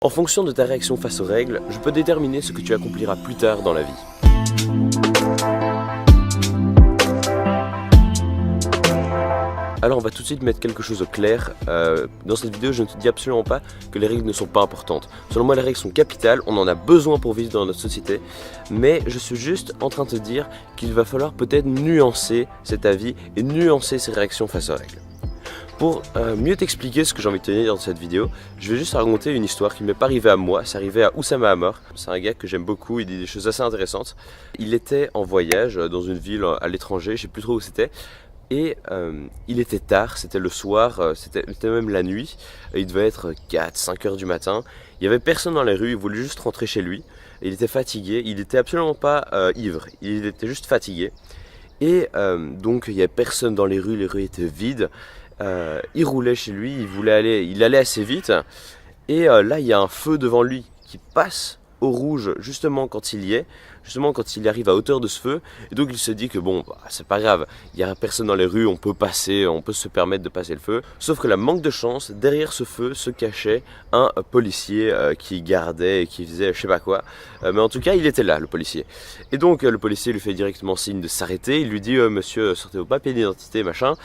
En fonction de ta réaction face aux règles, je peux déterminer ce que tu accompliras plus tard dans la vie. Alors on va tout de suite mettre quelque chose au clair. Dans cette vidéo, je ne te dis absolument pas que les règles ne sont pas importantes. Selon moi, les règles sont capitales, on en a besoin pour vivre dans notre société. Mais je suis juste en train de te dire qu'il va falloir peut-être nuancer cet avis et nuancer ses réactions face aux règles. Pour mieux t'expliquer ce que j'ai envie de te dire dans cette vidéo, je vais juste raconter une histoire qui m'est pas arrivée à moi, c'est arrivé à Oussama Hamar. C'est un gars que j'aime beaucoup, il dit des choses assez intéressantes. Il était en voyage dans une ville à l'étranger, je sais plus trop où c'était. Et il était tard, c'était le soir, c'était même la nuit, il devait être 4-5 heures du matin. Il n'y avait personne dans les rues, il voulait juste rentrer chez lui. Il était fatigué, il n'était absolument pas ivre, il était juste fatigué. Et donc il n'y avait personne dans les rues étaient vides. Il roulait chez lui, il allait assez vite. Et là il y a un feu devant lui qui passe au rouge justement quand il y est, justement quand il arrive à hauteur de ce feu, et donc il se dit que bon, c'est pas grave, il n'y a personne dans les rues, on peut passer, on peut se permettre de passer le feu, sauf que la manque de chance, derrière ce feu se cachait un policier qui gardait et qui faisait je sais pas quoi, mais en tout cas il était là, le policier. Et donc le policier lui fait directement signe de s'arrêter, il lui dit monsieur, sortez vos papiers d'identité, machin.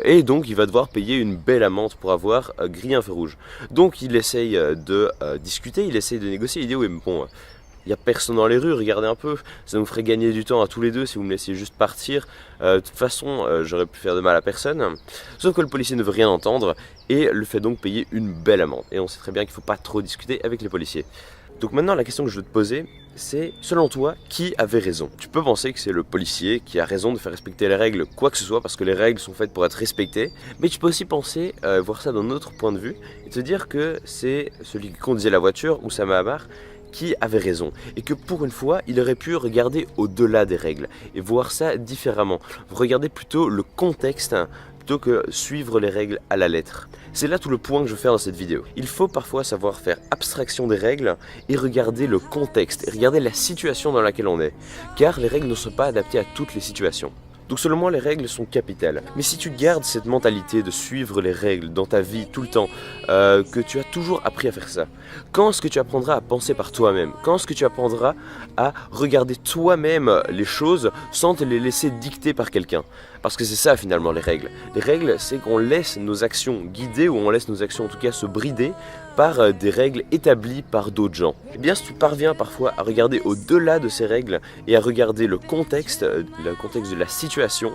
Et donc il va devoir payer une belle amende pour avoir grillé un feu rouge. Donc il essaye de discuter, il essaye de négocier, il dit oui mais bon, il n'y a personne dans les rues, regardez un peu, ça nous ferait gagner du temps à tous les deux si vous me laissiez juste partir. De toute façon j'aurais pu faire de mal à personne. Sauf que le policier ne veut rien entendre et le fait donc payer une belle amende. Et on sait très bien qu'il ne faut pas trop discuter avec les policiers. Donc maintenant la question que je veux te poser, c'est selon toi qui avait raison? Tu peux penser que c'est le policier qui a raison de faire respecter les règles, quoi que ce soit, parce que les règles sont faites pour être respectées. Mais tu peux aussi penser, voir ça d'un autre point de vue, et te dire que c'est celui qui conduisait la voiture, Oussama Hamar, qui avait raison. Et que pour une fois, il aurait pu regarder au-delà des règles, et voir ça différemment. Regarder plutôt le contexte, plutôt que suivre les règles à la lettre. C'est là tout le point que je veux faire dans cette vidéo. Il faut parfois savoir faire abstraction des règles et regarder le contexte, et regarder la situation dans laquelle on est. Car les règles ne sont pas adaptées à toutes les situations. Donc selon moi, les règles sont capitales. Mais si tu gardes cette mentalité de suivre les règles dans ta vie tout le temps, que tu as toujours appris à faire ça, quand est-ce que tu apprendras à penser par toi-même? Quand est-ce que tu apprendras à regarder toi-même les choses sans te les laisser dicter par quelqu'un? Parce que c'est ça finalement les règles. Les règles, c'est qu'on laisse nos actions guider, ou on laisse nos actions en tout cas se brider par des règles établies par d'autres gens. Et bien si tu parviens parfois à regarder au-delà de ces règles et à regarder le contexte de la situation,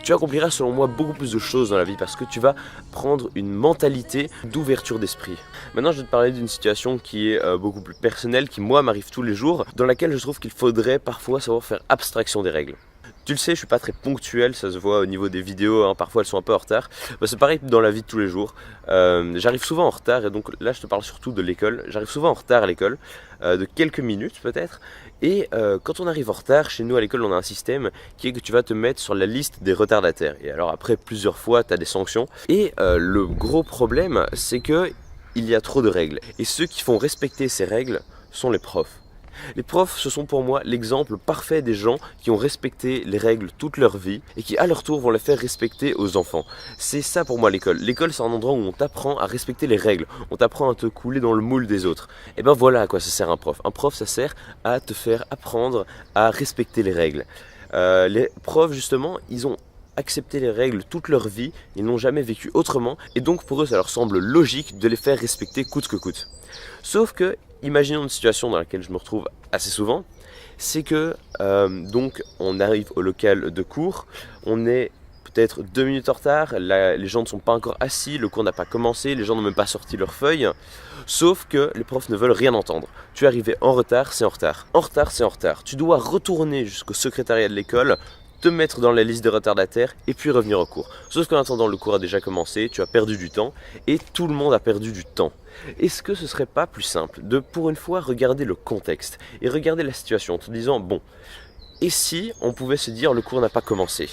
tu accompliras selon moi beaucoup plus de choses dans la vie parce que tu vas prendre une mentalité d'ouverture d'esprit. Maintenant je vais te parler d'une situation qui est beaucoup plus personnelle, qui moi m'arrive tous les jours, dans laquelle je trouve qu'il faudrait parfois savoir faire abstraction des règles. Tu le sais, je suis pas très ponctuel, ça se voit au niveau des vidéos, hein, parfois elles sont un peu en retard. C'est pareil dans la vie de tous les jours. J'arrive souvent en retard, et donc là je te parle surtout de l'école. J'arrive souvent en retard à l'école, de quelques minutes peut-être. Et quand on arrive en retard, chez nous à l'école on a un système qui est que tu vas te mettre sur la liste des retardataires. Et alors après plusieurs fois tu as des sanctions. Et le gros problème c'est que il y a trop de règles. Et ceux qui font respecter ces règles sont les profs. Les profs, ce sont pour moi l'exemple parfait des gens qui ont respecté les règles toute leur vie et qui à leur tour vont les faire respecter aux enfants. C'est ça pour moi l'école. L'école c'est un endroit où on t'apprend à respecter les règles, on t'apprend à te couler dans le moule des autres. Et ben voilà à quoi ça sert un prof. Un prof ça sert à te faire apprendre à respecter les règles. Les profs justement, ils ont accepté les règles toute leur vie, ils n'ont jamais vécu autrement et donc pour eux ça leur semble logique de les faire respecter coûte que coûte. Sauf que imaginons une situation dans laquelle je me retrouve assez souvent, c'est que donc on arrive au local de cours, on est peut-être 2 minutes en retard, les gens ne sont pas encore assis, le cours n'a pas commencé, les gens n'ont même pas sorti leurs feuilles, sauf que les profs ne veulent rien entendre. Tu es arrivé en retard, c'est en retard. En retard, c'est en retard. Tu dois retourner jusqu'au secrétariat de l'école, te mettre dans la liste des retardataires et puis revenir au cours. Sauf qu'en attendant, le cours a déjà commencé, tu as perdu du temps et tout le monde a perdu du temps. Est-ce que ce serait pas plus simple de, pour une fois, regarder le contexte et regarder la situation en te disant, bon, et si on pouvait se dire le cours n'a pas commencé,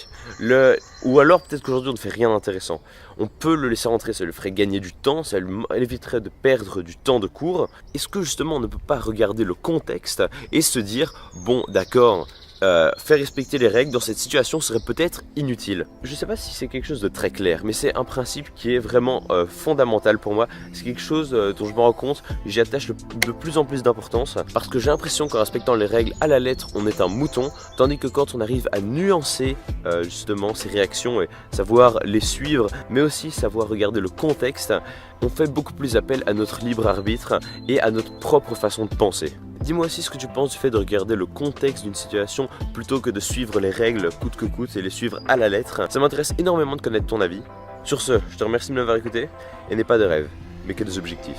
ou alors peut-être qu'aujourd'hui on ne fait rien d'intéressant. On peut le laisser rentrer, ça lui ferait gagner du temps, ça lui éviterait de perdre du temps de cours. Est-ce que justement on ne peut pas regarder le contexte et se dire, bon d'accord, faire respecter les règles dans cette situation serait peut-être inutile. Je sais pas si c'est quelque chose de très clair, mais c'est un principe qui est vraiment fondamental pour moi. C'est quelque chose dont je me rends compte, j'y attache de plus en plus d'importance, parce que j'ai l'impression qu'en respectant les règles à la lettre, on est un mouton, tandis que quand on arrive à nuancer justement ces réactions et savoir les suivre, mais aussi savoir regarder le contexte, on fait beaucoup plus appel à notre libre arbitre et à notre propre façon de penser. Dis-moi aussi ce que tu penses du fait de regarder le contexte d'une situation plutôt que de suivre les règles coûte que coûte et les suivre à la lettre. Ça m'intéresse énormément de connaître ton avis. Sur ce, je te remercie de m'avoir écouté et n'aie pas de rêves, mais que des objectifs.